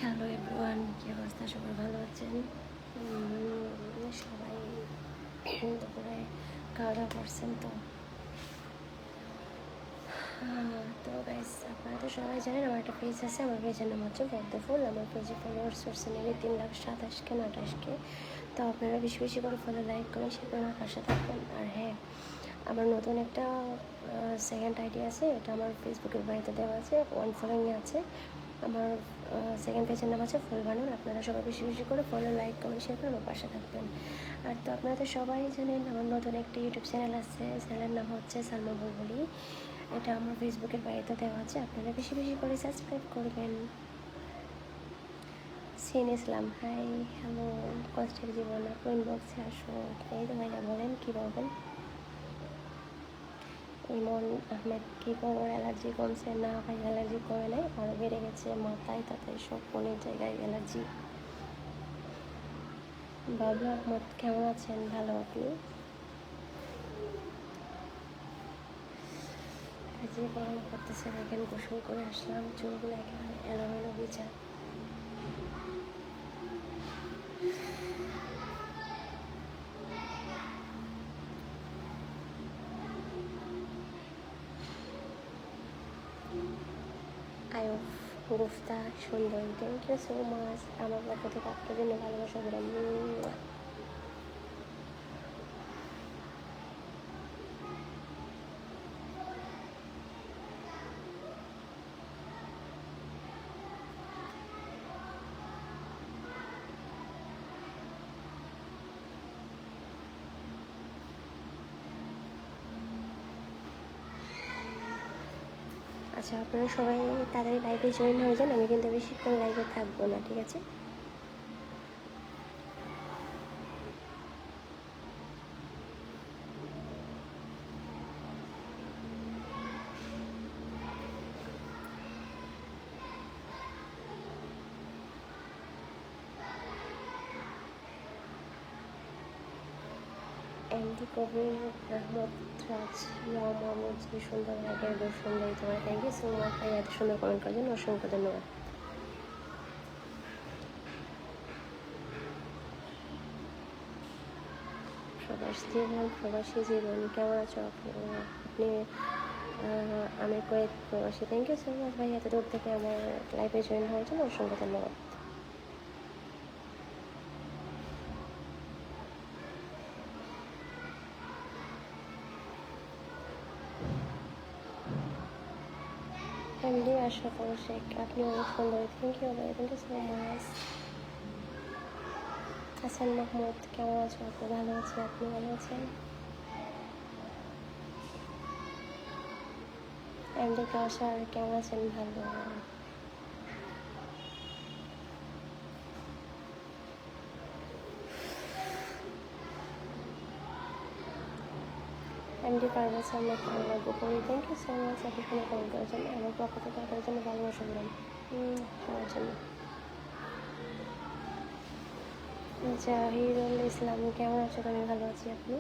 Hello everyone, কী অবস্থা? সবাই ভালো আছেন? সবাই দুপুরে খাওয়া দাওয়া করছেন তো? তো গাইস, আপনারা তো সবাই জানেন আমার একটা পেজ আছে। আমার পেজের নাম হচ্ছে পদ্মফুল। আমার পেজে ফলোয়ার্স হচ্ছে নেবে 3,27,000 না 28K। তো আপনারা বেশি বেশি করে ফলো, লাইক করেন, শেয়ার করে আমার পাশে থাকবেন। আর হ্যাঁ, আমার নতুন একটা সেকেন্ড আইডি আছে। এটা আমার ফেসবুকের বাড়িতে দেওয়া আছে, 1 ফলোয়িংয়ে আছে। আমার সেকেন্ড পেজের নাম আছে ফুল বানান। আপনারা সবাই বেশি বেশি করে ফলো, লাইক, কমেন্ট, শেয়ার করে আমার পাশে থাকবেন। আর তো আপনারা তো সবাই জানেন আমার নতুন একটা ইউটিউব চ্যানেল আছে। চ্যানেলের নাম হচ্ছে সালমা বুলবুলি। এটা আমার ফেসবুকের বাড়িতে দেওয়া আছে। আপনারা বেশি বেশি করে সাবস্ক্রাইব করবেন। সিন ইসলাম, হাই, হ্যালো। কষ্টের জীবন, আপনি ইনবক্সে আসুন। এই তো ভাইয়া, বলেন কী বলবেন? ইমন আহমেদ, কী খবর? অ্যালার্জি কমছে? না ভাই, অ্যালার্জি কমে নাই, আরও বেড়ে গেছে মাথায়, তাতে সব অনেক জায়গায় অ্যালার্জি। বাবু আহমদ, কেমন আছেন? ভালো, আপনি? যে গরম করতেছে দেখেন, গোসল করে আসলাম, চুলগুলো একেবারে এলোমেলো ভিজা। আয়ুফ গুফতা সুন্দরী, থ্যাংক ইউ সো মাচ। আমার পক্ষ থেকে আপনার জন্য ভালোবাসা দিলাম। আচ্ছা, আপনারা সবাই তাড়াতাড়ি লাইভে জয়েন হয়ে যান। আমি কিন্তু বেশিক্ষণ লাইভে থাকবো না, ঠিক আছে? এমডি কবির আহমদ রাজ, ইয়া মোহাম্মদ, যে সুন্দর লাগে, বেশ সুন্দর। তোমার থ্যাংক ইউ সো মাচ ভাই, এত সুন্দর কমেন্ট করার জন্য অসংখ্য ধন্যবাদ। প্রবাসী জীবন, কেমন আছো আপনি? আমি কুয়েত প্রবাসী। থ্যাংক ইউ সো মাচ ভাই, এত দূর থেকে আমার লাইফে জয়েন হওয়ার জন্য অসংখ্য ধন্যবাদ। এমডি আশরাফ শেখ, আপনি অনেক সুন্দর। থ্যাংক ইউ ভাই, thank you so much. Hasan Mahmud, কেমন আছো আপনি? ভালো আছি, আপনি ভালো আছেন? এমডি কাউসার, কেমন আছেন? ভালো। এমডি পারভেজ আহমেদ, বাংলা গোপনী, থ্যাংক ইউ সো মাচ আপনি শুনে কমেন্ট করার জন্য। আমার পক্ষ থেকে আপনার জন্য ভালোবাসা দিলাম সবার জন্য। জাহিরুল ইসলাম, কেমন আছো? আমি ভালো আছি, আপনি?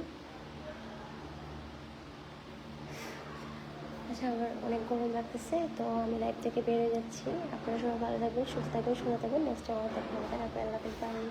আচ্ছা, আমার অনেক গরম লাগতেছে, তো আমি লাইভ থেকে বেরিয়ে যাচ্ছি। আপনারা সবাই ভালো থাকবেন, সুস্থ থাকবেন, সুন্দর থাকবেন। নেক্সট আমার দেখা হবে। আল্লাহ হাফেজ, বাই।